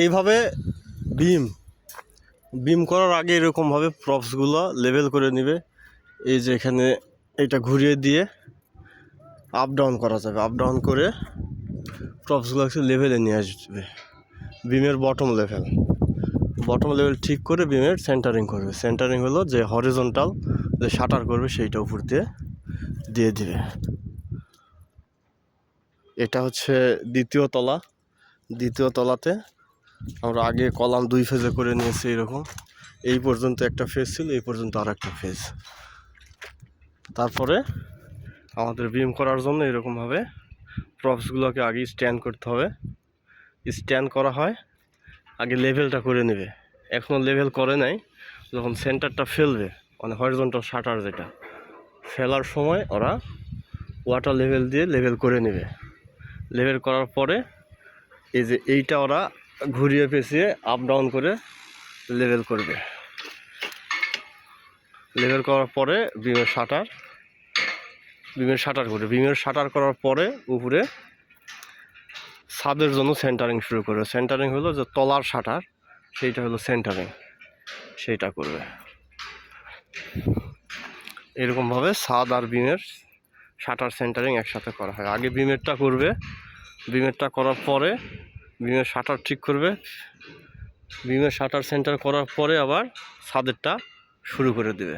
এইভাবে বিম বিম করার আগে এরকমভাবে প্রপসগুলো লেভেল করে নেবে। এই যে এখানে এটা ঘুরিয়ে দিয়ে আপ ডাউন করা যাবে, আপ ডাউন করে প্রপসগুলোকে লেভেলে নিয়ে আসবে। বিমের বটম লেভেল ঠিক করে বিমের সেন্টারিং করবে। সেন্টারিং হলো যে হরিজন্টাল যে শাটার করবে সেইটা উপর দিয়ে দিবে। এটা হচ্ছে দ্বিতীয় তলাতে আমরা আগে কলাম 2 ফেজে করে নিয়েছি। এরকম এই পর্যন্ত একটা ফেজ ছিল, এই পর্যন্ত আর একটা ফেজ। তারপরে আমাদের বিম করার জন্য এরকমভাবে প্রপসগুলোকে আগে স্ট্যান্ড করতে হবে। স্ট্যান্ড করা হয় আগে লেভেলটা করে নেবে। এখনও লেভেল করে নাই, যখন সেন্টারটা ফেলবে মানে হরিজন্টাল শাটার যেটা ফেলার সময় ওরা ওয়াটার লেভেল দিয়ে লেভেল করে নেবে। লেভেল করার পরে এই যে এইটা ওরা ঘুরিয়ে পেঁচিয়ে আপ ডাউন করে লেভেল করবে। লেভেল করার পরে বিমের শাটার করবে। বিমের শাটার করার পরে উপরে ছাদের জন্য সেন্টারিং শুরু করবে। সেন্টারিং হলো যে তলার শাটার, সেইটা হলো সেন্টারিং, সেইটা করবে। এরকমভাবে ছাদ আর বিমের শাটার সেন্টারিং একসাথে করা হয়। আগে বিমেরটা করবে, বিমেরটা করার পরে বিমের শাটার ঠিক করবে। বিমের শাটার সেন্টার করার পরে আবার ছাদেরটা শুরু করে দেবে।